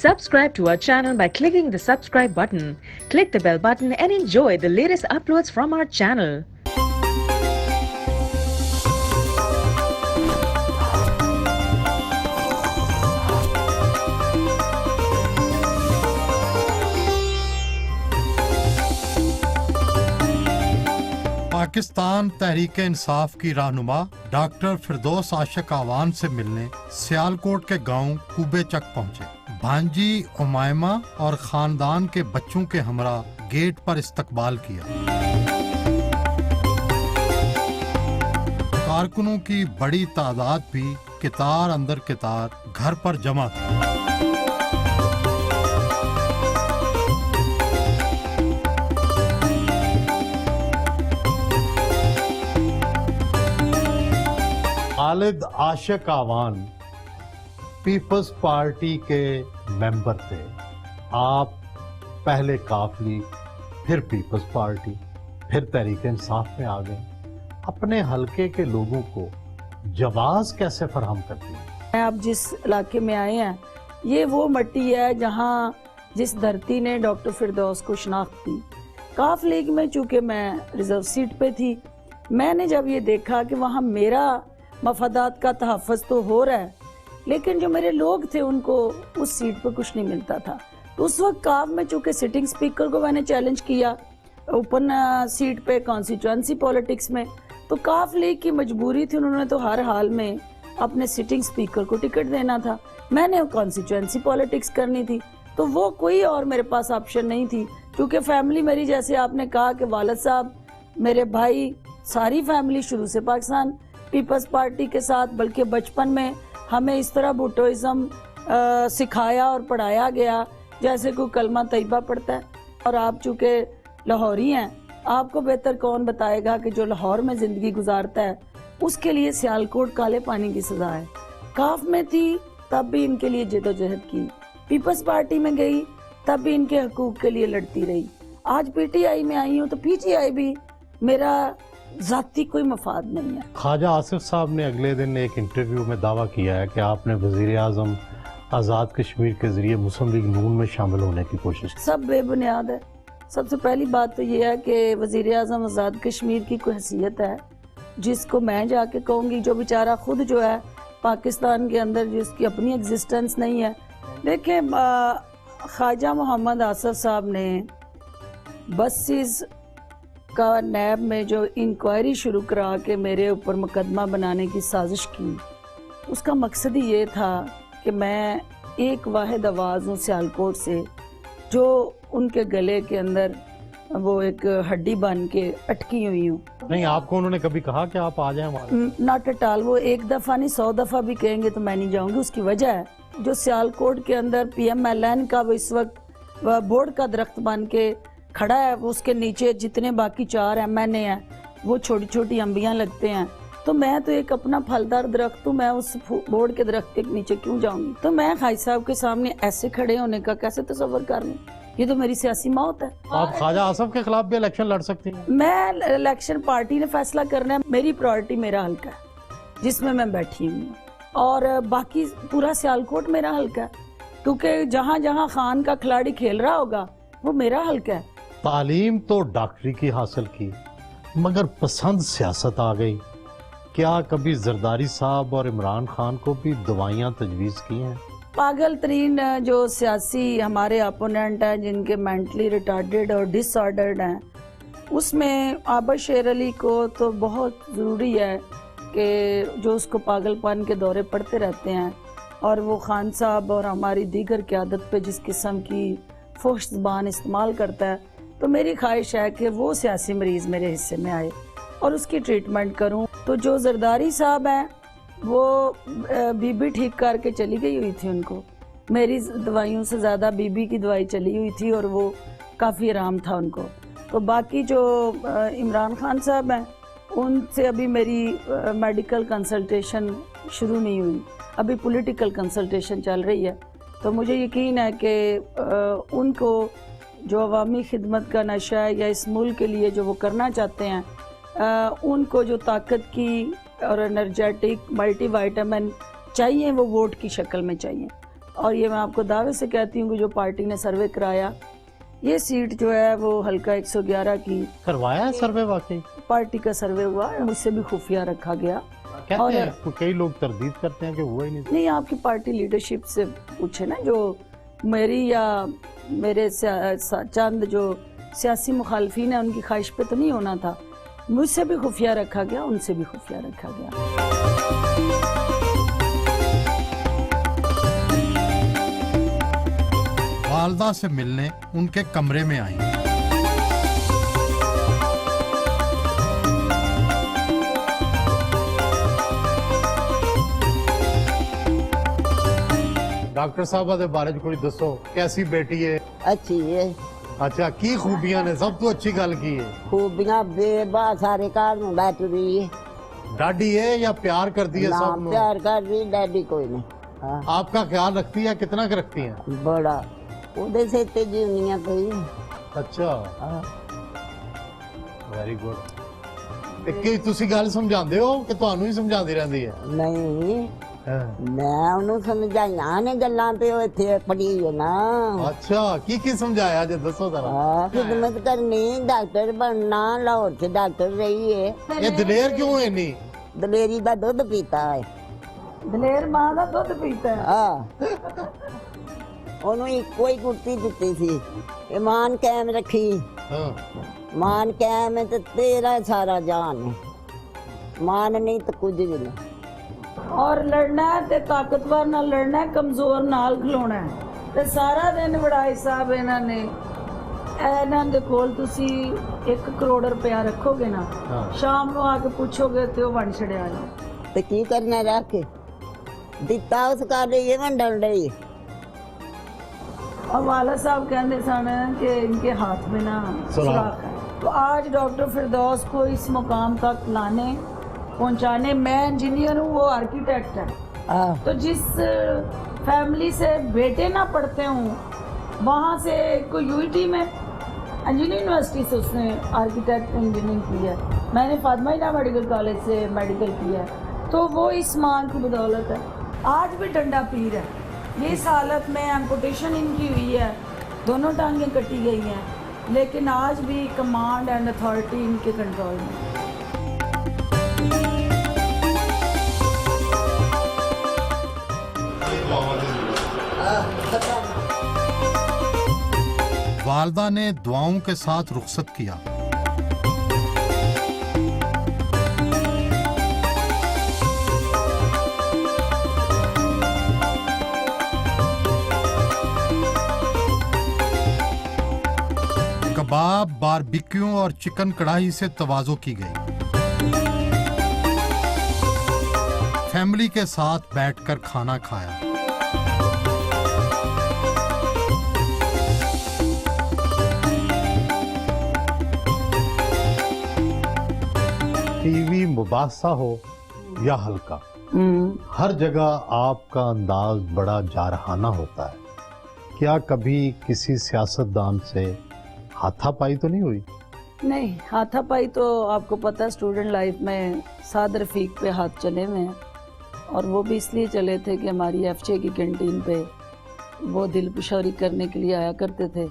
Subscribe to our channel by clicking the subscribe button. Click the bell button and enjoy the latest uploads from our channel. Pakistan Tehreek Insaf की रहनुमा doctor फिरदौस आशिक आवान से मिलने सियालकोट के गांव कुबेचक पहुंचे। भांजी उमायमा और खानदान के बच्चों के हमरा गेट पर इस्तकबाल किया। कारकुनों की बड़ी तादाद भी कितार अंदर कितार घर पर जमा थी। खालिद आशिक आवान पीपल्स पार्टी के मेंबर थे। आप पहले काफ लीग, फिर पीपल्स पार्टी, फिर तहरीक इंसाफ में आ गए। अपने हलके के लोगों को जवाज कैसे फराहम करती हैं? आप जिस इलाके में आए हैं, ये वो मट्टी है जहाँ जिस धरती ने डॉक्टर फिरदौस को शनाख्त दी। काफ लीग में चूँकि मैं रिजर्व सीट पे थी, मैंने जब ये देखा कि वहाँ मेरा मफादात का तहफ़्फ़ुज़ तो हो रहा है, लेकिन जो मेरे लोग थे उनको उस सीट पर कुछ नहीं मिलता था। तो उस वक्त काफ में चूँकि सिटिंग स्पीकर को मैंने चैलेंज किया ओपन सीट पे कॉन्स्टिट्यूंसी पॉलिटिक्स में, तो काफ लीग की मजबूरी थी, उन्होंने तो हर हाल में अपने सिटिंग स्पीकर को टिकट देना था। मैंने कॉन्स्टिट्यूंसी पॉलिटिक्स करनी थी, तो वो कोई और मेरे पास ऑप्शन नहीं थी। क्योंकि फैमिली मेरी, जैसे आपने कहा कि वालिद साहब, मेरे भाई, सारी फैमिली शुरू से पाकिस्तान पीपल्स पार्टी के साथ, बल्कि बचपन में हमें इस तरह भुट्टोइज़म सिखाया और पढ़ाया गया जैसे कोई कलमा तैयबा पढ़ता है। और आप चूँकि लाहौरी हैं, आपको बेहतर कौन बताएगा कि जो लाहौर में ज़िंदगी गुजारता है उसके लिए सियालकोट काले पानी की सज़ा है। काफ में थी तब भी इनके लिए जदोजहद की, पीपल्स पार्टी में गई तब भी इनके हकूक़ के लिए लड़ती रही। आज पीटीआई में आई हूँ तो पीटीआई भी मेरा जाती कोई मफाद नहीं है। ख्वाजा आसिफ साहब ने अगले दिन एक इंटरव्यू में दावा किया है कि आपने वज़ीर आज़म आज़ाद कश्मीर के जरिए मुस्लिम लीग नून में शामिल होने की कोशिश की। सब बेबुनियाद है। सबसे पहली बात तो ये है कि वज़ीर आज़म आज़ाद कश्मीर की कोई हैसियत है जिसको मैं जाके कहूँगी? जो बेचारा खुद जो है पाकिस्तान के अंदर जिसकी अपनी एग्जिस्टेंस नहीं है। देखिए, ख्वाजा मोहम्मद आसिफ साहब ने बसेस का नैब में जो इंक्वायरी शुरू करा के मेरे ऊपर मुकदमा बनाने की साजिश की, उसका मकसद ही ये था कि मैं एक वाहिद आवाज़ हूँ सियालकोट से, जो उनके गले के अंदर वो एक हड्डी बन के अटकी हुई हूँ। नहीं, आपको उन्होंने कभी कहा कि आप आ जाएं वहाँ? Not at all. वो एक दफ़ा नहीं 100 दफ़ा भी कहेंगे तो मैं नहीं जाऊँगी। उसकी वजह है जो सियालकोट के अंदर PMLN का वो इस वक्त बोर्ड का दरख्त बन के खड़ा है, वो उसके नीचे जितने बाकी 4 MNA हैं वो छोटी छोटी अम्बियाँ लगते हैं। तो मैं तो एक अपना फलदार दरख्त हूँ, मैं उस बोर्ड के दरख्त के नीचे क्यों जाऊँगी? तो मैं खाई साहब के सामने ऐसे खड़े होने का कैसे तसव्वुर कर लूँ? ये तो मेरी सियासी मौत है। आप ख्वाजा आसिफ के खिलाफ भी इलेक्शन लड़ सकती हैं। मैं इलेक्शन पार्टी ने फैसला करना है। मेरी प्रायोरिटी मेरा हल्का है जिसमें मैं बैठी हुई हूँ, और बाकी पूरा सियालकोट मेरा हल्का है, क्योंकि जहाँ जहाँ खान का खिलाड़ी खेल रहा होगा वो मेरा हल्का है। तालीम तो डॉक्टरी की हासिल की, मगर पसंद सियासत आ गई। क्या कभी जरदारी साहब और इमरान खान को भी दवाइयाँ तजवीज़ की हैं? पागल तरीन जो सियासी हमारे अपोनेंट हैं, जिनके मेंटली रिटार्डेड और डिसऑर्डर्ड हैं, उसमें आबा शेर अली को तो बहुत ज़रूरी है कि जो उसको पागलपन के दौरे पड़ते रहते हैं, और वो खान साहब और हमारी दीगर क़यादत पे जिस किस्म की फुहश ज़बान इस्तेमाल करता है, तो मेरी ख्वाहिश है कि वो सियासी मरीज़ मेरे हिस्से में आए और उसकी ट्रीटमेंट करूं। तो जो जरदारी साहब हैं वो बीबी ठीक करके चली गई हुई थी, उनको मेरी दवाइयों से ज़्यादा बीबी की दवाई चली हुई थी और वो काफ़ी आराम था उनको। तो बाकी जो इमरान खान साहब हैं, उनसे अभी मेरी मेडिकल कंसल्टेशन शुरू नहीं हुई, अभी पॉलिटिकल कंसल्टेशन चल रही है। तो मुझे यकीन है कि उनको जो अवामी खिदमत का नशा है या इस मुल्क के लिए जो वो करना चाहते हैं, उनको जो ताकत की और एनर्जेटिक मल्टीविटामिन चाहिए वो वोट की शक्ल में चाहिए। और ये मैं आपको दावे से कहती हूँ कि जो पार्टी ने सर्वे कराया, ये सीट जो है वो हल्का 111 की करवाया है सर्वे वाकई? पार्टी का सर्वे हुआ, मुझसे भी खुफिया रखा गया। कहते हैं कई लोग तरदीद करते हैं कि हुआ ही नहीं। आपकी पार्टी लीडरशिप से पूछे ना, जो मेरी या मेरे चंद जो सियासी मुखालफीन है उनकी ख्वाहिश पे तो नहीं होना था। मुझसे भी खुफिया रखा गया, उनसे भी खुफिया रखा गया। वालदा से मिलने उनके कमरे में आई। डॉक्टर साहब के बारे कोई दसो, कैसी बेटी है? अच्छी है। अच्छा, की खूबियां ने? सब तो अच्छी गल की है। खूबियां बेबा सारे घर में बैठ रही है। डाडी है या प्यार करती है? सब प्यार कर रही, डैडी कोई नहीं। हाँ। आपका ख्याल रखती है? कितना रखती है? बड़ा ਉਹਦੇ ਸੇ ਤੇ ਜੀਵਨੀਆਂ ਕੋਈ। अच्छा, वेरी गुड। ਤੇ ਕੀ ਤੁਸੀਂ ਗੱਲ ਸਮਝਾਉਂਦੇ ਹੋ ਕਿ ਤੁਹਾਨੂੰ ਹੀ ਸਮਝਾਉਂਦੀ ਰਹਿੰਦੀ ਹੈ? ਨਹੀਂ, ਮੈਂ ਉਹਨੂੰ ਸਮਝਾਈਆਂ ਨੇ ਗੱਲਾਂ ਤੇ ਉਹ ਇੱਥੇ ਪੜੀ ਹੈ ਨਾ। अच्छा, ਕੀ ਸਮਝਾਇਆ ਜੇ ਦੱਸੋ ਜ਼ਰਾ। खिदमत करनी, डॉक्टर बनना, लाहौर से डॉक्टर रही है। ये दलेर क्यों है नहीं? दलेरी का दूध पीता है। ਦਲੇਰ ਮਾਂ ਦਾ ਦੁੱਧ ਪੀਤਾ ਹੈ। हाँ, ਉਹਨੂੰ ਇੱਕੋ ਹੀ ਗੁੱਟੀ ਦਿੱਤੀ ਸੀ, ਈਮਾਨ ਕਾਇਮ ਰੱਖੀ। हाँ, मान कायम है तो तेरा सारा जान है, मान नहीं तो कुछ भी नहीं। और लड़ना है ते ताकतवर नाल लड़ना है, कमजोर नाल खलोना है। ते सारा दिन वड़ाई साहब इन्हां दे कोल तुसी 1 करोड़ रुपया रखोगे ना, हाँ। शाम ਨੂੰ आके पूछोगे ते ਉਹ ਵੰਡ ਛੜਿਆ ਨੇ। तो की करना रख के दिता उस कर रही है वंडल रही। और वाला साहब कहते सन कि इनके हाथ में ना सुराख है। तो आज डॉक्टर फिरदौस को इस मुकाम तक लाने पहुंचाने, मैं इंजीनियर हूँ, वो आर्किटेक्ट है। तो जिस फैमिली से बेटे ना पढ़ते हूँ, वहाँ से कोई यूईटी में इंजीनियरिंग यूनिवर्सिटी से उसने आर्किटेक्ट इंजीनियरिंग की है, मैंने फातिमा इंडिया मेडिकल कॉलेज से मेडिकल किया है। तो वो इस मां की बदौलत है। आज भी डंडा पीर है। ये इस हालत में एम्पुटेशन इनकी हुई है, दोनों टांगें कटी गई हैं, लेकिन आज भी कमांड एंड अथॉरिटी इनके कंट्रोल में। वालदा ने दुआओं के साथ रुखसत किया। कबाब, बारबेक्यू और चिकन कढ़ाई से तवाज़ो की गई। फैमिली के साथ बैठकर खाना खाया। टीवी मुबासा हो या हल्का, हर जगह आपका अंदाज बड़ा जारहाना होता है। क्या कभी किसी सियासतदान से हाथापाई तो नहीं हुई? नहीं, हाथापाई तो आपको पता है स्टूडेंट लाइफ में साद रफीक पे हाथ चले हुए हैं, और वो भी इसलिए चले थे कि हमारी एफजे की कैंटीन पे वो दिल पुशारी करने के लिए आया करते थे।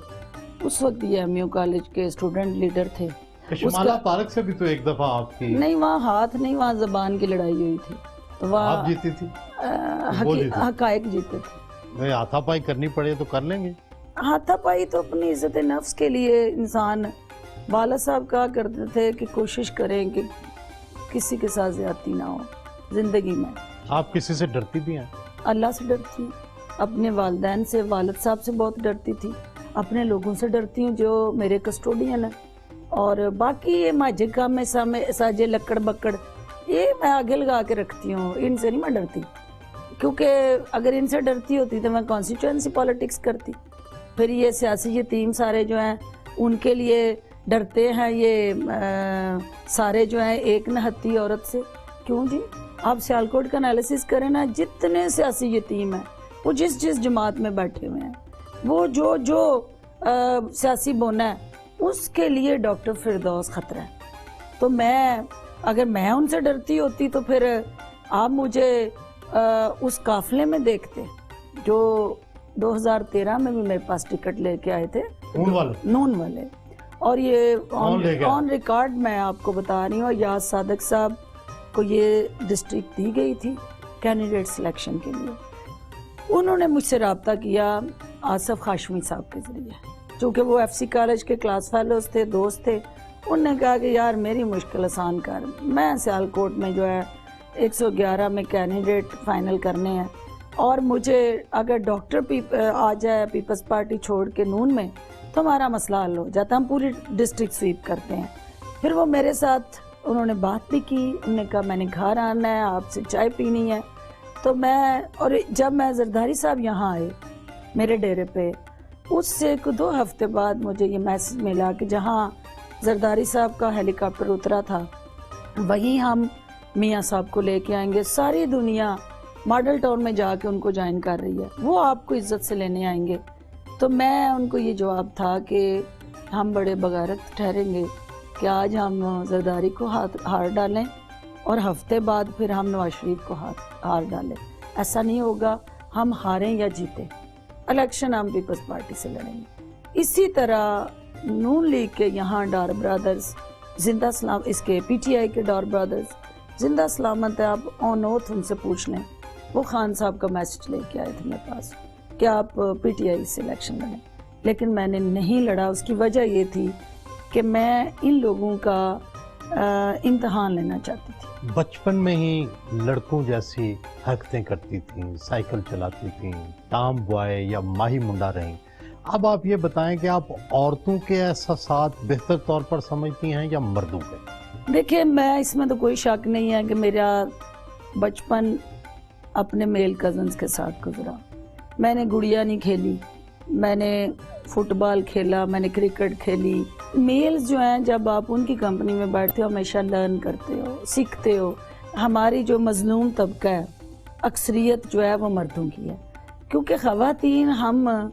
उस वक्त ये एमयू कॉलेज के स्टूडेंट लीडर थे। शिमाला पार्क से भी तो एक दफा आपकी नहीं, वहाँ हाथ नहीं, वहाँ जबान की लड़ाई हुई थी। तो वहाँ आप जीती थी? हकायक जीते थे। भाई हाथापाई करनी पड़े तो कर लेंगे। हाथापाई तो अपनी इज्जत नफ्स के लिए इंसान, वाला साहब कहा करते थे कि कोशिश करें कि किसी के साथ ज्यादती ना हो जिंदगी में। आप किसी से डरती भी हैं? अल्लाह से डरती हूँ, अपने वालिदैन से, वालिद साहब से बहुत डरती थी, अपने लोगों से डरती हूँ जो मेरे कस्टोडियन है, और बाकी ये माजिक काम में साजे लकड़ बकड़ ये मैं आगे लगा के रखती हूँ। इनसे नहीं मैं डरती, क्योंकि अगर इनसे डरती होती तो मैं कॉन्स्टिट्यूएंसी पॉलिटिक्स करती। फिर ये सियासी यतीम सारे जो हैं उनके लिए डरते हैं ये सारे जो हैं एक नहत्ती औरत से। क्यों जी, आप सियालकोट का एनालिसिस करें ना, जितने सियासी यतीम हैं वो जिस जिस जमात में बैठे हुए हैं, वो जो जो सियासी बोना है उसके लिए डॉक्टर फिरदौस खतरा है। तो अगर मैं उनसे डरती होती तो फिर आप मुझे उस काफिले में देखते जो 2013 में भी मेरे पास टिकट लेके आए थे, नून वाले। और ये ऑन रिकॉर्ड मैं आपको बता रही हूँ, याद सादक साहब को ये डिस्ट्रिक्ट दी गई थी कैंडिडेट सिलेक्शन के लिए। उन्होंने मुझसे रब्ता किया आसफ खाशमी साहब के ज़रिए, चूँकि वो FC कॉलेज के क्लास फेलोज थे, दोस्त थे। उन्होंने कहा कि यार मेरी मुश्किल आसान कर, मैं सियालकोट में जो है 111 में कैंडिडेट फाइनल करने हैं, और मुझे अगर डॉक्टर आ जाए पीपल्स पार्टी छोड़ के नून में तो हमारा मसला हल हो जाता, हम पूरी डिस्ट्रिक्ट स्वीप करते हैं। फिर वो मेरे साथ उन्होंने बात भी की, उन्होंने कहा मैंने घर आना है, आपसे चाय पीनी है। तो मैं, और जब मैं जरदारी साहब यहाँ आए मेरे डेरे पे, उससे 2 हफ्ते बाद मुझे ये मैसेज मिला कि जहाँ जरदारी साहब का हेलीकॉप्टर उतरा था वहीं हम मियाँ साहब को लेके आएंगे, सारी दुनिया मॉडल टाउन में जाके उनको ज्वाइन कर रही है, वो आपको इज्जत से लेने आएंगे। तो मैं उनको ये जवाब था कि हम बड़े बगारत ठहरेंगे कि आज हम जरदारी को हार डालें और हफ्ते बाद फिर हम नवाज शरीफ को हार डालें। ऐसा नहीं होगा, हम हारें या जीतें, इलेक्शन हम पीपल्स पार्टी से लड़ेंगे। इसी तरह नून लीग के यहाँ डार ब्रदर्स जिंदा सलाम, इसके PTI के डार ब्रदर्स जिंदा सलामत है, आप ऑन ओथ उनसे पूछ लें। वो खान साहब का मैसेज लेके आए थे मेरे पास कि आप PTI से इलेक्शन लड़ें, लेकिन मैंने नहीं लड़ा। उसकी वजह ये थी कि मैं इन लोगों का इम्तहान लेना चाहती थी। बचपन में ही लड़कों जैसी हरकतें करती थी, साइकिल चलाती थी, टाम बॉय या माही मुंडा रही। अब आप ये बताएं कि आप औरतों के एहसासात बेहतर तौर पर समझती हैं या मर्दों के? देखिए, मैं इसमें तो कोई शक नहीं है कि मेरा बचपन अपने मेल कजन्स के साथ गुजरा। मैंने गुड़िया नहीं खेली, मैंने फुटबॉल खेला, मैंने क्रिकेट खेली। मेल्स जो हैं, जब आप उनकी कंपनी में बैठते हो हमेशा लर्न करते हो, सीखते हो। हमारी जो मजलूम तबका है, अक्सरियत जो है वो मर्दों की है, क्योंकि ख़वातीन हम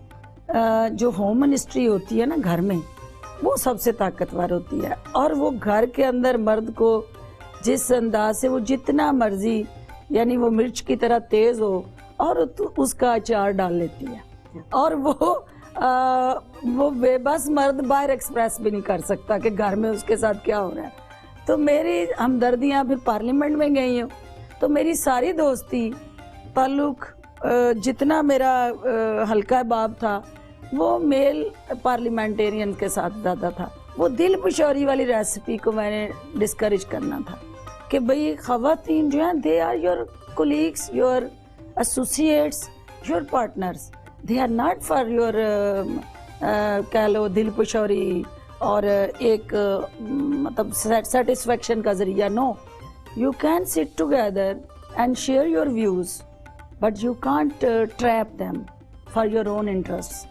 जो होम मिनिस्ट्री होती है ना घर में, वो सबसे ताकतवर होती है, और वो घर के अंदर मर्द को जिस अंदाज से वो जितना मर्जी, यानी वो मिर्च की तरह तेज हो, और तो उसका अचार डाल लेती है। और वो बेबस मर्द बाहर एक्सप्रेस भी नहीं कर सकता कि घर में उसके साथ क्या हो रहा है। तो मेरी हमदर्दियाँ फिर पार्लियामेंट में गई हूँ, तो मेरी सारी दोस्ती ताल्लुक जितना मेरा हल्का बाब था वो मेल पार्लियामेंटेरियन के साथ ज़्यादा था। वो दिल पुशौरी वाली रेसिपी को मैंने डिस्करेज करना था कि भाई ख़वातीन जो हैं, they are your colleagues, your associates, your partners, they are not for your कह लो दिल पुशौरी और एक मतलब सेटिस्फेक्शन का जरिया। No, you can sit together and share your views, but you can't trap them for your own interest.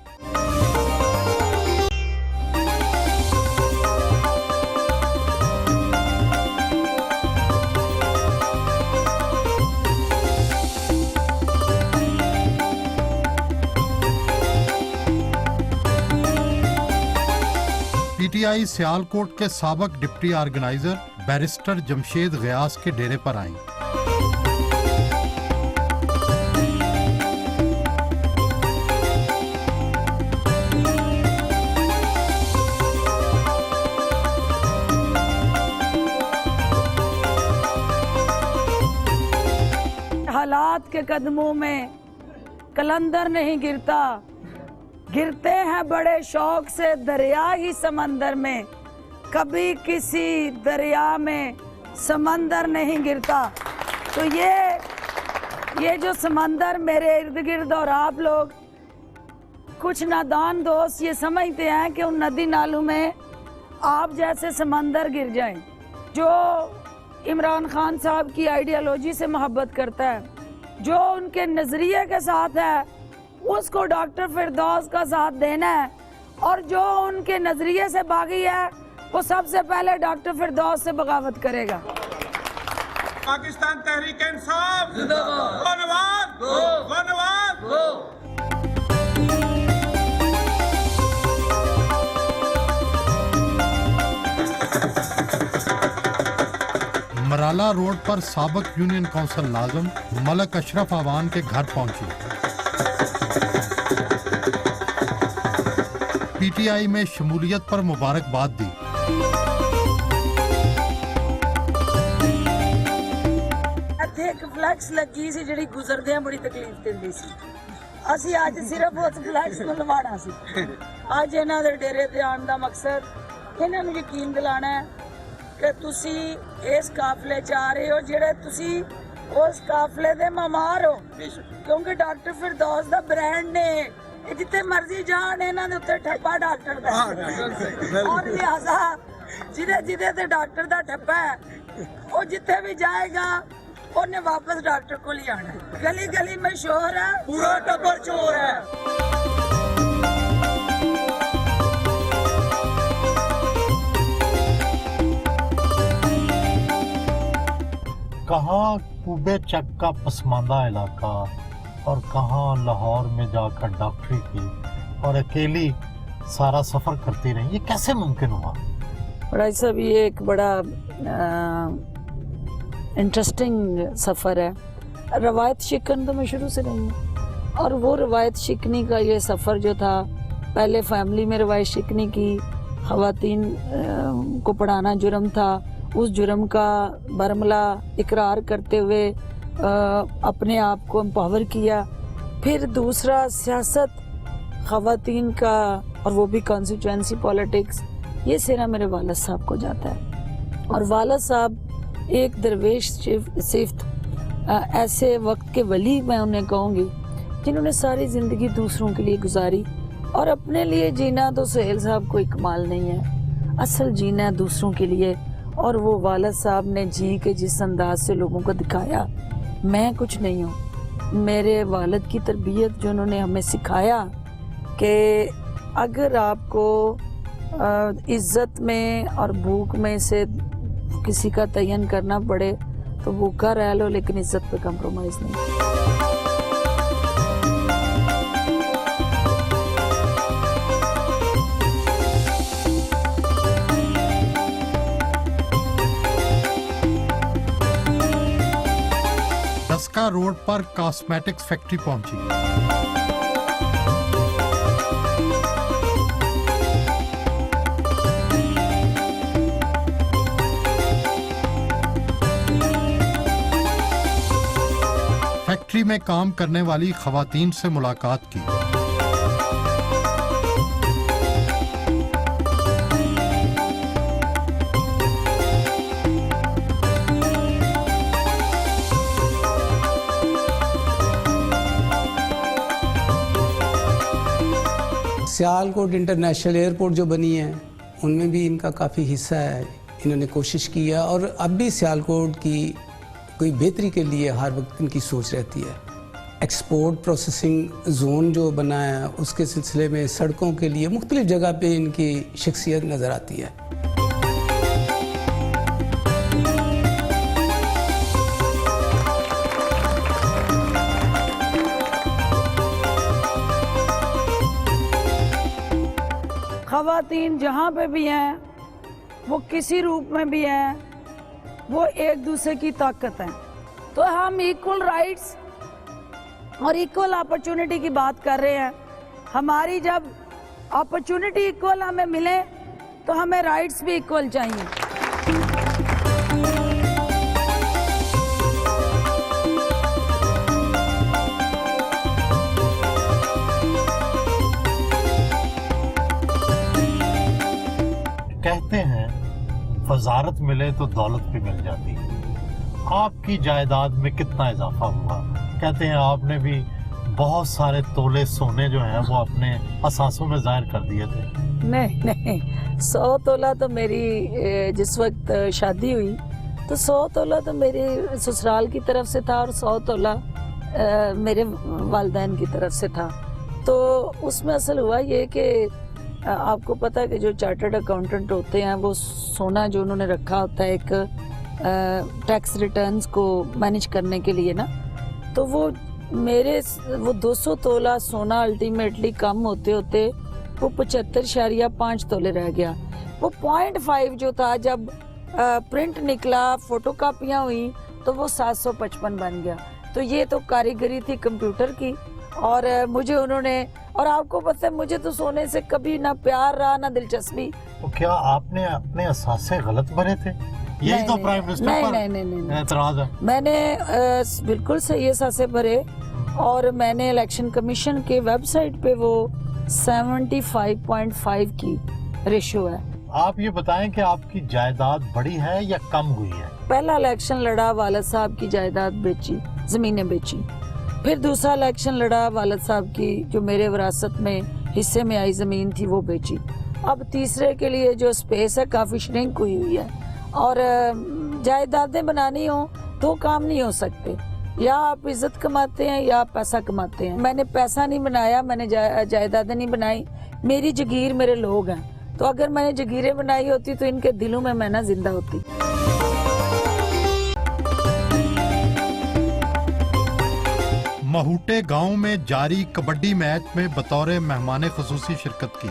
PTI Sialkot के साबक deputy organizer barrister Jamshed Ghayas के डेरे पर आई। हालात के कदमों में कलंदर नहीं गिरता, गिरते हैं बड़े शौक से दरिया ही समंदर में, कभी किसी दरिया में समंदर नहीं गिरता। तो ये जो समंदर मेरे इर्द गिर्द, और आप लोग कुछ नादान दोस्त ये समझते हैं कि उन नदी नालों में आप जैसे समंदर गिर जाएं। जो इमरान खान साहब की आइडियोलॉजी से मोहब्बत करता है, जो उनके नज़रिए के साथ है, उसको डॉक्टर फिरदौस का साथ देना है, और जो उनके नजरिए से बागी है वो सबसे पहले डॉक्टर फिरदौस से बगावत करेगा। पाकिस्तान तहरीक इंसाफ जिंदाबाद, धन्यवाद, धन्यवाद। मराला रोड पर साबक यूनियन काउंसिल नाज़िम मलक अशरफ आवान के घर पहुंची। पीटीआई में शमूलियत पर मुबारकबाद दी। ਇੱਥੇ ਇੱਕ ਫਲੈਕਸ ਲੱਗੀ ਸੀ ਜਿਹੜੀ ਗੁਜ਼ਰਦਿਆਂ ਬੜੀ ਤਕਲੀਫ ਦਿੰਦੀ ਸੀ। ਅਸੀਂ ਅੱਜ ਸਿਰਫ ਉਸ ਫਲੈਕਸ ਨੂੰ ਲਵਾਉਣਾ ਸੀ। ਅੱਜ ਇਹਨਾਂ ਦੇ ਡੇਰੇ ਤੇ ਆਉਣ ਦਾ ਮਕਸਦ ਇਹਨਾਂ ਨੂੰ ਯਕੀਨ ਦਿਲਾਣਾ ਹੈ ਕਿ ਤੁਸੀਂ ਇਸ ਕਾਫਲੇ 'ਚ ਆ ਰਹੇ ਹੋ, ਜਿਹੜੇ ਤੁਸੀਂ ਉਸ ਕਾਫਲੇ ਦੇ ਮਮਾਰ ਹੋ, ਕਿਉਂਕਿ ਡਾਕਟਰ ਫਿਰਦੌਸ ਦਾ ਬ੍ਰਾਂਡ ਨੇ। ਇਹ ਜਿੱਥੇ ਮਰਜ਼ੀ ਜਾਣ ਇਹਨਾਂ ਦੇ ਉੱਤੇ ਠੱਪਾ ਡਾਕਟਰ ਦਾ, ਔਰ ਲਿਹਾਜ਼ਾ ਜਿਹਦੇ ਤੇ ਡਾਕਟਰ ਦਾ ਠੱਪਾ ਹੈ ਉਹ ਜਿੱਥੇ ਵੀ ਜਾਏਗਾ ਉਹਨੇ ਵਾਪਸ ਡਾਕਟਰ ਕੋਲ ਹੀ ਆਣਾ। ਗਲੀ ਗਲੀ ਮਸ਼ਹੂਰ ਹੈ, ਪੂਰਾ ਟੱਬਰ ਚੋਰ ਹੈ। कहाँ कूबे चक का पसमानदा इलाका और कहाँ लाहौर में जाकर डॉक्टरी की और अकेली सारा सफर करती रही, ये कैसे मुमकिन हुआ? भाई साहब, ये एक बड़ा इंटरेस्टिंग सफ़र है। रवायत शिकन तो मैं शुरू से रही हूँ, और वो रवायत शिकनी का ये सफ़र जो था, पहले फैमिली में रवायत शिकनी की, ख़वातीन को पढ़ाना जुर्म था, उस जुर्म का बरमला इकरार करते हुए अपने आप को एम्पावर किया। फिर दूसरा सियासत ख़वातीन का, और वो भी कॉन्स्टिट्यूएंसी पॉलिटिक्स, ये सिरा मेरे वालिद साहब को जाता है। और वालिद साहब एक दरवेश सिफ्त ऐसे वक्त के वली मैं उन्हें कहूँगी, जिन्होंने सारी ज़िंदगी दूसरों के लिए गुजारी, और अपने लिए जीना तो सुहेल साहब कोई कमाल नहीं है, असल जीना है दूसरों के लिए। और वो वालिद साहब ने जी के जिस अंदाज से लोगों को दिखाया, मैं कुछ नहीं हूँ, मेरे वालिद की तरबियत जो उन्होंने हमें सिखाया कि अगर आपको इज़्ज़त में और भूख में से किसी का तयन करना पड़े तो भूखा रह लो, लेकिन इज्जत पे कंप्रोमाइज नहीं। डस्का रोड पर कॉस्मेटिक्स फैक्ट्री पहुंची। फैक्ट्री में काम करने वाली खवातीन से मुलाकात की। सियालकोट इंटरनेशनल एयरपोर्ट जो बनी है, उनमें भी इनका काफ़ी हिस्सा है। इन्होंने कोशिश की है, और अब भी सियालकोट की कोई बेहतरी के लिए हर वक्त इनकी सोच रहती है। एक्सपोर्ट प्रोसेसिंग जोन जो बना है, उसके सिलसिले में सड़कों के लिए मुख्तलिफ जगह पे इनकी शख्सियत नज़र आती है। ख़वातीन जहाँ पे भी हैं, वो किसी रूप में भी हैं, वो एक दूसरे की ताकत है। तो हम इक्वल राइट्स और इक्वल अपॉर्चुनिटी की बात कर रहे हैं। हमारी जब अपॉर्चुनिटी इक्वल हमें मिले तो हमें राइट्स भी इक्वल चाहिए। कहते हैं वजारत मिले तो दौलत भी मिल जाती है। आपकी जायदाद में कितना इजाफा हुआ? कहते हैं आपने भी बहुत सारे तोले सोने जो हैं वो अपने असासों में जाहिर कर दिए थे। नहीं, 100 तोला तो मेरी जिस वक्त शादी हुई तो 100 तोला तो मेरे ससुराल की तरफ से था, और 100 तोला मेरे वालिदैन की तरफ से था। तो उसमें असल हुआ ये कि आपको पता है कि जो चार्टर्ड अकाउंटेंट होते हैं, वो सोना जो उन्होंने रखा होता है एक टैक्स रिटर्न्स को मैनेज करने के लिए ना, तो वो 200 तोला सोना अल्टीमेटली कम होते होते वो 75.5 तोले रह गया। वो 0.5 जो था, जब प्रिंट निकला, फोटो कापियाँ हुई, तो वो 755 बन गया। तो ये तो कारीगरी थी कंप्यूटर की, और मुझे उन्होंने और आपको पता है मुझे तो सोने से कभी ना प्यार रहा ना दिलचस्पी। तो क्या आपने अपने असासे गलत भरे थे? यही नहीं, तो नहीं, प्राइम मिनिस्टर नहीं, पर नहीं, नहीं, नहीं, नहीं। एतराज है। मैंने बिल्कुल सही असासे भरे और मैंने इलेक्शन कमीशन के वेबसाइट पे वो 75.5 की रेशो है। आप ये बताएं कि आपकी जायदाद बढ़ी है या कम हुई है? पहला इलेक्शन लड़ा, वालिद साहब की जायदाद बेची, जमीनें बेची। फिर दूसरा इलेक्शन लड़ा, वालिद साहब की जो मेरे विरासत में हिस्से में आई जमीन थी वो बेची। अब तीसरे के लिए जो स्पेस है काफी श्रिंक हुई है और जायदादें बनानी हो तो काम नहीं हो सकते, या आप इज्जत कमाते हैं या आप पैसा कमाते हैं। मैंने पैसा नहीं बनाया, मैंने जायदादें नहीं बनाई, मेरी जगीर मेरे लोग हैं। तो अगर मैंने जगीरें बनाई होती तो इनके दिलों में मैं ना जिंदा होती। महूटे गांव में जारी कबड्डी मैच में बतौर मेहमान खुसूसी शिरकत की।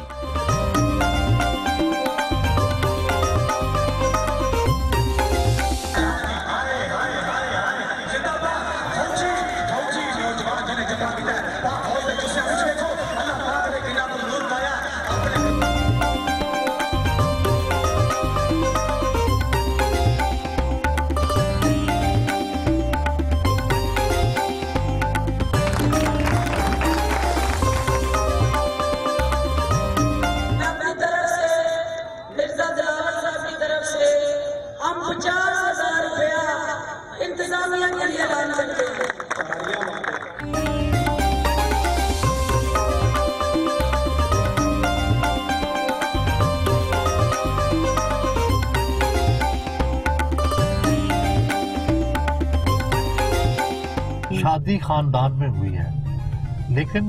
शादी खानदान में हुई है, लेकिन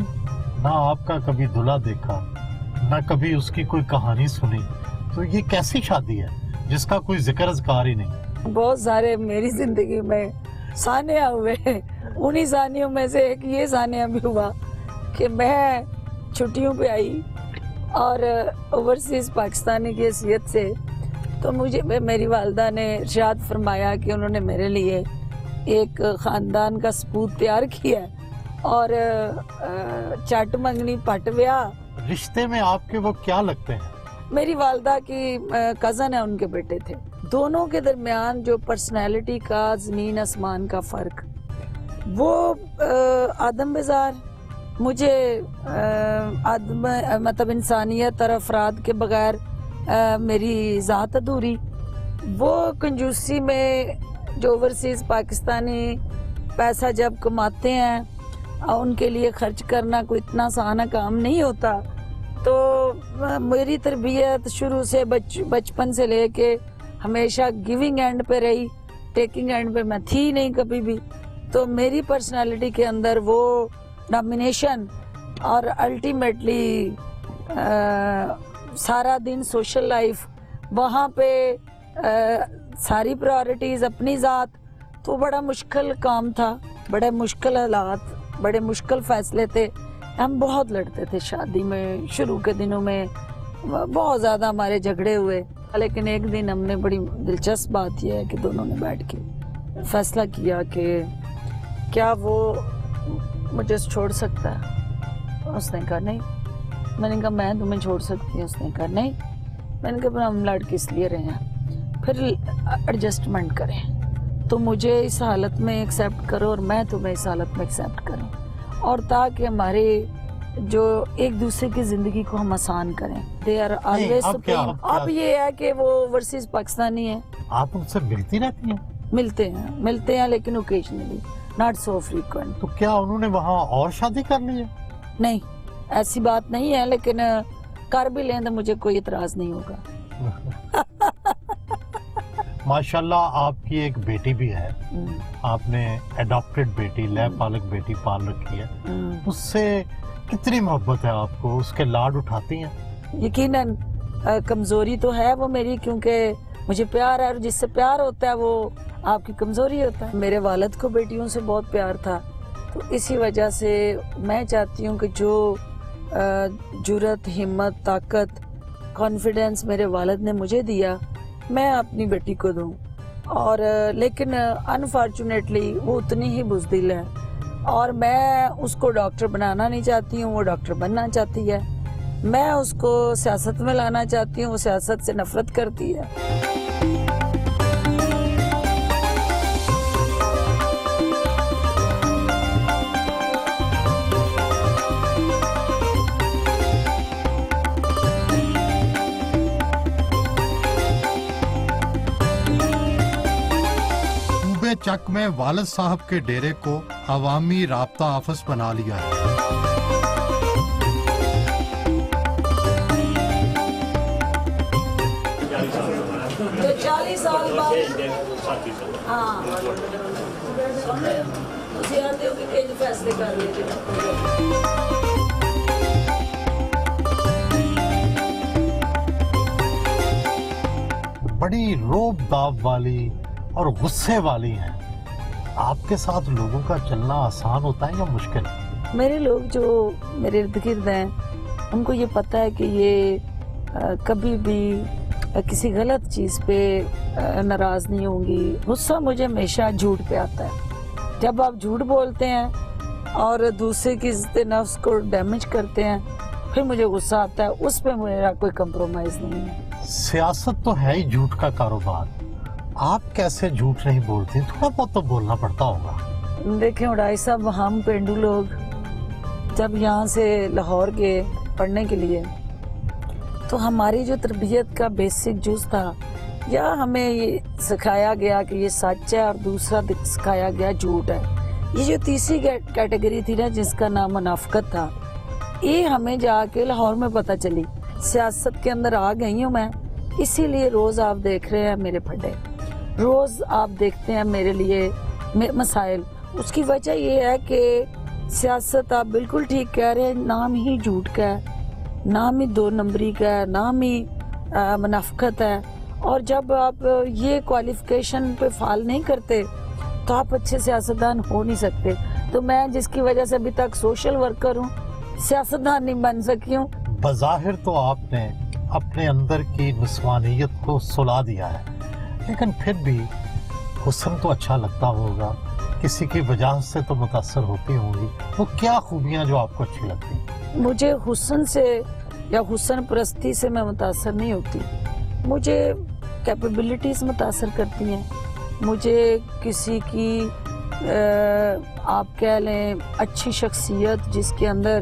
ना आपका कभी दूल्हा देखा, ना कभी उसकी कोई कहानी सुनी। तो ये कैसी शादी है जिसका कोई जिक्र अज़कार ही नहीं? बहुत सारे मेरी जिंदगी में सानिया हुए, उन्हीं सानियों में से एक ये सानिया भी हुआ कि मैं छुट्टियों पे आई और ओवरसीज पाकिस्तानी की हैसियत से तो मुझे मेरी वालदा ने इरशाद फरमाया कि उन्होंने मेरे लिए एक ख़ानदान का सबूत तैयार किया और चट मंगनी पट ब्याह। रिश्ते में आपके वो क्या लगते हैं? मेरी वालदा की कज़न है, उनके बेटे थे। दोनों के दरमियान जो पर्सनैलिटी का ज़मीन आसमान का फ़र्क, वो आदम बाज़ार, मुझे आदम मतलब इंसानियत और अफराद के बगैर मेरी ज़ात अधूरी। वो कंजूसी में जो ओवरसीज पाकिस्तानी पैसा जब कमाते हैं उनके लिए खर्च करना कोई इतना आसान काम नहीं होता। तो मेरी तरबियत शुरू से बचपन से लेके हमेशा गिविंग एंड पे रही, टेकिंग एंड पे मैं थी नहीं कभी भी। तो मेरी पर्सनालिटी के अंदर वो नॉमिनेशन और अल्टीमेटली सारा दिन सोशल लाइफ, वहाँ पे सारी प्रायोरिटीज़ अपनी ज़ात, तो बड़ा मुश्किल काम था, बड़े मुश्किल हालात, बड़े मुश्किल फ़ैसले थे। हम बहुत लड़ते थे शादी में, शुरू के दिनों में बहुत ज़्यादा हमारे झगड़े हुए। लेकिन एक दिन हमने बड़ी दिलचस्प बात यह है कि दोनों ने बैठ के फैसला किया कि क्या वो मुझे छोड़ सकता है। उसने कहा नहीं। मैंने कहा मैं तुम्हें छोड़ सकती हूँ। उसने कहा नहीं। मैंने कहा हम लड़ किस लिए रहे हैं, फिर एडजस्टमेंट करें, तो मुझे इस हालत में एक्सेप्ट करो और मैं तुम्हें इस हालत में एक्सेप्ट करूं, और ताकि हमारे जो एक दूसरे की जिंदगी को हम आसान करें। They are always supreme. अब ये है कि वो ओवरसीज पाकिस्तानी है। आप उनसे मिलती रहती हैं? मिलते हैं लेकिन ओकेजनली, नॉट सो फ्रीक्वेंट। तो क्या उन्होंने वहाँ और शादी कर ली है? नहीं, ऐसी बात नहीं है, लेकिन कर भी लें तो मुझे कोई इतराज नहीं होगा। माशाल्लाह आपकी एक बेटी भी है, आपने एडॉप्टेड बेटी, लैब पालक बेटी पाल रखी है। उससे कितनी मोहब्बत है आपको? उसके लाड उठाती हैं? यकीनन कमजोरी तो है वो मेरी, क्योंकि मुझे प्यार है और जिससे प्यार होता है वो आपकी कमजोरी होता है। मेरे वालिद को बेटियों से बहुत प्यार था, तो इसी वजह से मैं चाहती हूँ कि जो जुर्रत, हिम्मत, ताकत, कॉन्फिडेंस मेरे वालिद ने मुझे दिया मैं अपनी बेटी को दूं। और लेकिन अनफॉर्चुनेटली वो उतनी ही बुज़दिल है और मैं उसको डॉक्टर बनाना नहीं चाहती हूँ, वो डॉक्टर बनना चाहती है। मैं उसको सियासत में लाना चाहती हूँ, वो सियासत से नफरत करती है। चक में वालिद साहब के डेरे को अवामी राब्ता ऑफिस बना लिया है। तो 40 साल बाद हाँ ਤੁਸੀਂ ਆਦੇ ਹੋ ਕਿ ਕਿੰਜ ਫੈਸਲੇ ਕਰ ਲਏ ਜੀ। बड़ी रोब दाब वाली और गुस्से वाली हैं। आपके साथ लोगों का चलना आसान होता है या मुश्किल? मेरे लोग जो मेरे इर्द गिर्द हैं उनको ये पता है कि ये कभी भी किसी गलत चीज़ पे नाराज़ नहीं होंगी। गुस्सा मुझे हमेशा झूठ पे आता है। जब आप झूठ बोलते हैं और दूसरे की इज्जत नफ्स को डैमेज करते हैं, फिर मुझे गुस्सा आता है। उस पे मेरा कोई कंप्रोमाइज़ नहीं है। सियासत तो है ही झूठ का कारोबार, आप कैसे झूठ नहीं बोलती? थोड़ा बहुत तो बोलना पड़ता होगा। देखें उड़ाई साहब, हम पेंडू लोग जब यहाँ से लाहौर गए पढ़ने के लिए, तो हमारी जो तरबियत का बेसिक जुज था, या हमें ये सिखाया गया कि ये सच है और दूसरा सिखाया गया झूठ है। ये जो तीसरी कैटेगरी थी ना, जिसका नाम मुनाफिकत था, ये हमें जाके लाहौर में पता चली। सियासत के अंदर आ गई हूँ मैं, इसीलिए रोज आप देख रहे हैं मेरे फड्डे, रोज आप देखते हैं मेरे लिए मसाइल। उसकी वजह ये है कि सियासत, आप बिल्कुल ठीक कह रहे हैं, नाम ही झूठ का है, नाम ही 2 नंबरी का है, नाम ही मुनाफिकत है। और जब आप ये क्वालिफिकेशन पे फाल नहीं करते तो आप अच्छे सियासतदान हो नहीं सकते। तो मैं जिसकी वजह से अभी तक सोशल वर्कर हूँ, सियासतदान नहीं बन सकी हूँ। बज़ाहिर तो आपने अपने अंदर की निस्वानियत को सुला दिया है, लेकिन फिर भी हुस्न तो अच्छा लगता होगा, किसी की वजह से तो मुतासर होती होंगी। वो क्या खूबियाँ जो आपको अच्छी लगती? मुझे हुस्न से या हुस्न परस्ती से मैं मुतासर नहीं होती, मुझे कैपेबिलिटीज़ मुतासर करती हैं। मुझे किसी की आप कह लें अच्छी शख्सियत, जिसके अंदर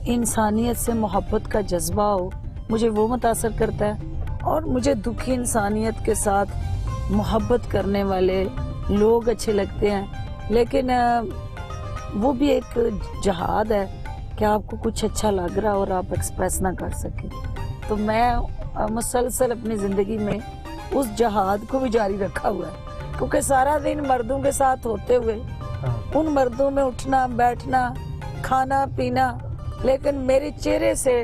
इंसानियत से मोहब्बत का जज्बा हो, मुझे वो मुतासर करता है। और मुझे दुखी इंसानियत के साथ मोहब्बत करने वाले लोग अच्छे लगते हैं। लेकिन वो भी एक जहाद है कि आपको कुछ अच्छा लग रहा और आप एक्सप्रेस ना कर सके। तो मैं मुसलसल अपनी ज़िंदगी में उस जहाद को भी जारी रखा हुआ है, क्योंकि सारा दिन मर्दों के साथ होते हुए उन मर्दों में उठना बैठना खाना पीना, लेकिन मेरे चेहरे से,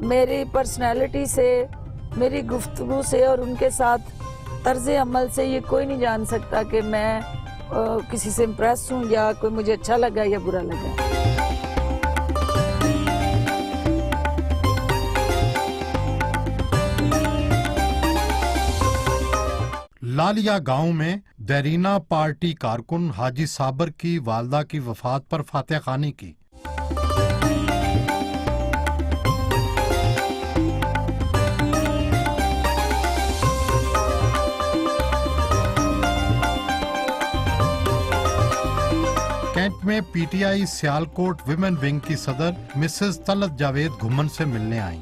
मेरी पर्सनैलिटी से, मेरी गुफ्तगू से और उनके साथ तर्ज अमल से ये कोई नहीं जान सकता कि मैं किसी से इम्प्रेस हूँ या कोई मुझे अच्छा लगा या बुरा लगा। लालिया गांव में देरीना पार्टी कारकुन हाजी साबर की वालदा की वफात पर फातिहा खानी की। कैंट में पीटीआई सियालकोट विमेन विंग की सदर मिसेस तलत जावेद घुमन से मिलने आईं।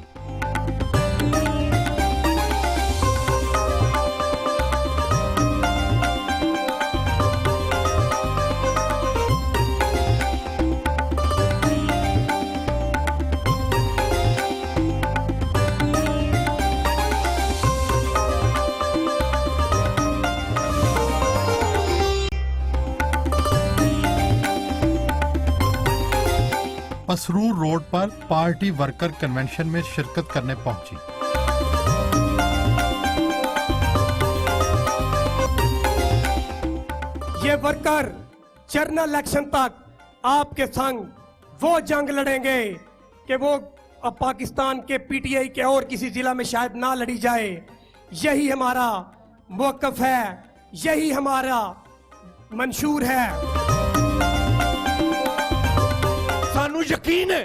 पसरूर रोड पर पार्टी वर्कर कन्वेंशन में शिरकत करने पहुंची। ये वर्कर जनरल इलेक्शन तक आपके संग वो जंग लड़ेंगे कि वो अब पाकिस्तान के पीटीआई के और किसी जिला में शायद ना लड़ी जाए। यही हमारा मौक़िफ़ है, यही हमारा मंशूर है। सानू यकीन है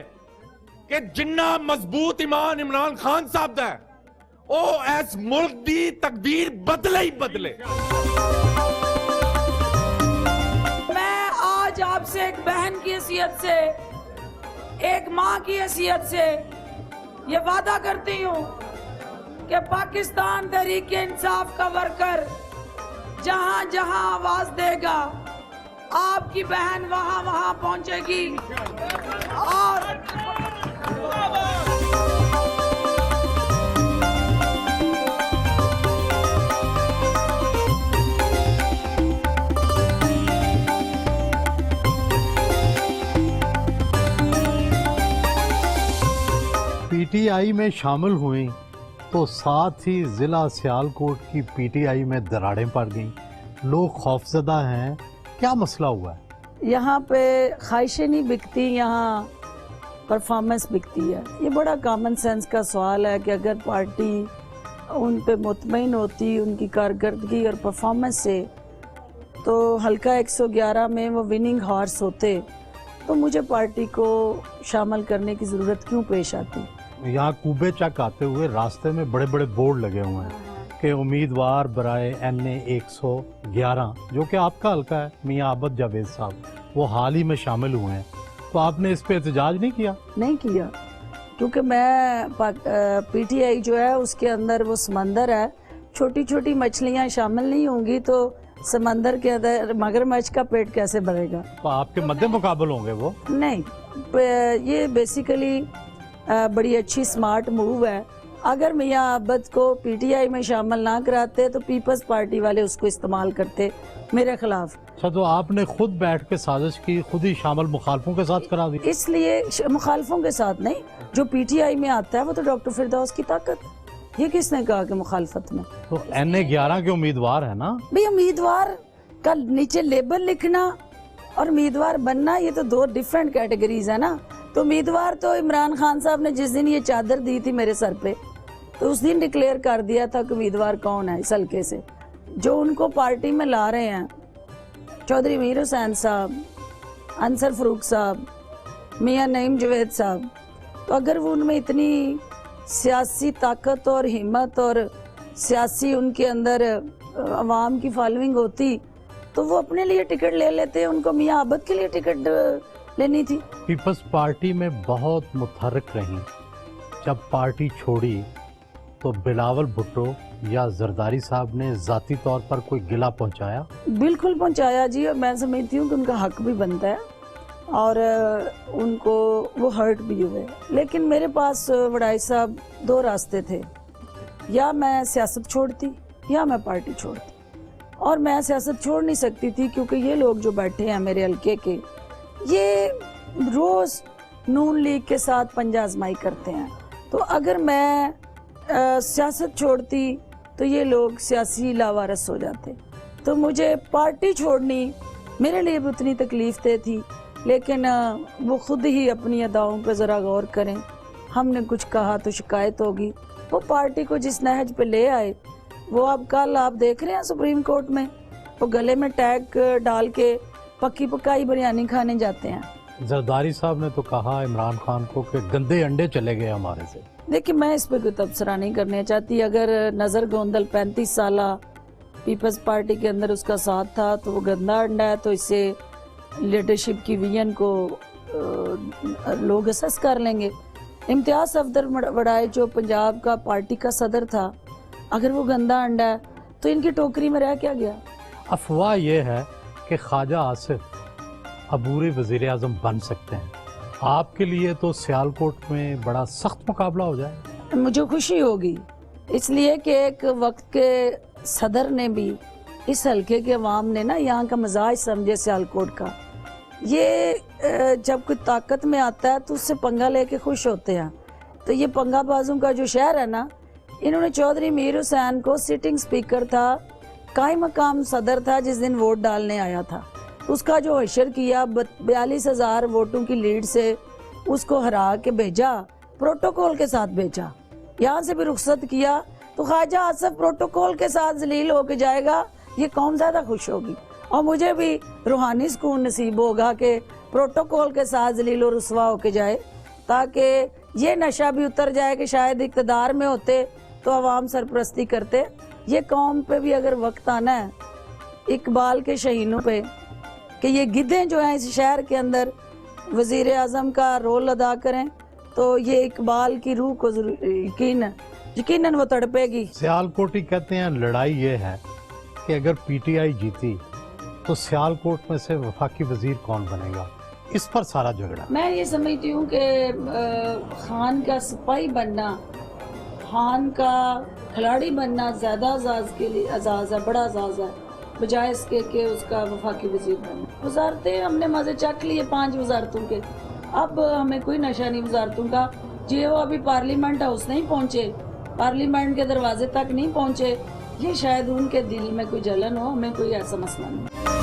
कि जिन्ना मजबूत ईमान इमरान खान साहब दा है ओ इस मुल्क दी तकदीर बदले ही बदले। मैं आज आपसे एक बहन की हैसियत से, एक माँ की हैसियत से ये वादा करती हूँ कि पाकिस्तान तहरीक इंसाफ का वर्कर जहाँ जहाँ आवाज देगा आपकी बहन वहाँ वहाँ पहुँचेगी। और पीटीआई में शामिल हुई तो साथ ही जिला सियालकोट की पीटीआई में दरारें पड़ गईं। लोग खौफजदा हैं, क्या मसला हुआ है? यहाँ पे ख्वाहिशें नहीं बिकती, यहाँ परफॉर्मेंस बिकती है। ये बड़ा कॉमन सेंस का सवाल है कि अगर पार्टी उन पे मुतमईन होती उनकी कारकर्दगी और परफॉर्मेंस से, तो हल्का 111 में वो विनिंग हॉर्स होते, तो मुझे पार्टी को शामिल करने की ज़रूरत क्यों पेश आती। यहाँ कूबे चक आते हुए रास्ते में बड़े बड़े बोर्ड लगे हुए हैं कि उम्मीदवार बराए NA 111 जो कि आपका हल्का है, मियाँ आबद जावेद साहब, वो हाल ही में शामिल हुए हैं, तो आपने इस पे एहतजाज नहीं किया? नहीं किया, क्योंकि मैं पीटीआई जो है उसके अंदर वो समंदर है, छोटी छोटी मछलियाँ शामिल नहीं होंगी तो समंदर के अंदर मगरमच्छ का पेट कैसे भरेगा। तो आपके मद्दे मुकाबल होंगे वो? नहीं, ये बेसिकली बड़ी अच्छी स्मार्ट मूव है। अगर मियाँ आबद को पीटीआई में शामिल ना कराते तो पीपल्स पार्टी वाले उसको इस्तेमाल करते मेरे खिलाफ। अच्छा, तो आपने खुद बैठ के साजिश की, खुद ही शामिल मुखालफों के साथ करा दी? इसलिए मुखालफों के साथ नहीं, जो पीटीआई में आता है वो तो डॉक्टर फिरदौस की ताकत। ये किसने कहा कि मुखालफत में? तो NA 11 के उम्मीदवार है ना भाई, उम्मीदवार का नीचे लेबल लिखना और उम्मीदवार बनना ये तो दो डिफरेंट कैटेगरीज है ना। तो उम्मीदवार तो इमरान खान साहब ने जिस दिन ये चादर दी थी मेरे सर पे, तो उस दिन डिक्लेयर कर दिया था कि उम्मीदवार कौन है। इस हल्के से जो उनको पार्टी में ला रहे हैं, चौधरी मीर हुसैन साहब, अंसर फरूक साहब, मियाँ नईम जवेद साहब, तो अगर वो उनमें इतनी सियासी ताकत और हिम्मत और सियासी उनके अंदर अवाम की फॉलोइंग होती तो वो अपने लिए टिकट ले लेते। उनको मियाँ आबद के लिए टिकट लेनी थी। पीपल्स पार्टी में बहुत मुतहर्रिक रही, जब पार्टी छोड़ी तो बिलावल भुट्टो या जरदारी साहब ने जाती तौर पर कोई गिला पहुंचाया? बिल्कुल पहुंचाया जी, और मैं समझती हूँ कि उनका हक भी बनता है और उनको वो हर्ट भी हुए। लेकिन मेरे पास वड़ाई साहब दो रास्ते थे, या मैं सियासत छोड़ती या मैं पार्टी छोड़ती, और मैं सियासत छोड़ नहीं सकती थी क्योंकि ये लोग जो बैठे हैं मेरे हल्के के, ये रोज नून लीग के साथ पंजा आजमाई करते हैं। तो अगर मैं सियासत छोड़ती तो ये लोग सियासी लावारस हो जाते। तो मुझे पार्टी छोड़नी मेरे लिए भी उतनी तकलीफ दे थी, लेकिन वो खुद ही अपनी अदाओं पर ज़रा गौर करें। हमने कुछ कहा तो शिकायत होगी। वो पार्टी को जिस नहज पे ले आए, वो अब कल आप देख रहे हैं सुप्रीम कोर्ट में वो गले में टैग डाल के पक्की पकाई बिरयानी खाने जाते हैं। जरदारी साहब ने तो कहा इमरान खान को कि गंदे अंडे चले गए हमारे से। देखिए, मैं इस पे कोई तबसरा नहीं करना चाहती। अगर नज़र गोंदल 35 साल पीपल्स पार्टी के अंदर उसका साथ था तो वो गंदा अंडा है, तो इससे लीडरशिप की विजन को लोग असेस कर लेंगे। इम्तियाज सफदर वड़ाई जो पंजाब का पार्टी का सदर था, अगर वो गंदा अंडा है तो इनकी टोकरी में रह क्या गया? अफवाह ये है कि ख्वाजा आसिफ अबूरी वज़ीर आज़म बन सकते हैं। आपके लिए तो सियालकोट में बड़ा सख्त मुकाबला हो जाए। मुझे खुशी होगी इसलिए कि एक वक्त के सदर ने भी, इस हल्के के अवाम ने ना यहाँ का मजाज समझे सियालकोट का। ये जब कोई ताकत में आता है तो उससे पंगा लेके खुश होते हैं। तो ये पंगा बाजों का जो शहर है ना, इन्होंने चौधरी मीर हुसैन को सिटिंग स्पीकर था, कायम मकाम सदर था, जिस दिन वोट डालने आया था उसका जो हशर किया, 42,000 वोटों की लीड से उसको हरा के भेजा, प्रोटोकॉल के साथ भेजा, यहाँ से भी रुखसत किया। तो ख्वाजा आसिफ प्रोटोकॉल के साथ जलील होके जाएगा, ये कौम ज्यादा खुश होगी और मुझे भी रूहानी सुकून नसीब होगा कि प्रोटोकॉल के साथ जलील और रुसवा होके जाए, ताकि ये नशा भी उतर जाए कि शायद इक़्तिदार में होते तो अवाम सरपरस्ती करते। ये कौम पे भी अगर वक्त आना है इकबाल के शहीनों पे कि ये गिद्धें जो हैं इस शहर के अंदर वज़ीर आज़म का रोल अदा करें, तो ये इकबाल की रूह को यकीनन वो तड़पेगी। सियालकोटी कहते हैं लड़ाई ये है कि अगर पीटीआई जीती तो सियालकोट में से वफाकी वजीर कौन बनेगा, इस पर सारा झगड़ा। मैं ये समझती हूँ कि खान का सिपाही बनना, खान का खिलाड़ी बनना ज़्यादा अजाज के लिए अजाज है, बड़ा अजाज है, बजाय इसके कि उसका वफाकी वजीर बनना। वजारतें हमने मज़े चख लिए 5 वजारतों के, अब हमें कोई नशा नहीं वजारतों का। जो वो अभी पार्लियामेंट हाउस नहीं पहुँचे, पार्लियामेंट के दरवाजे तक नहीं पहुँचे, ये शायद उनके दिल में कोई जलन हो, हमें कोई ऐसा मसला नहीं।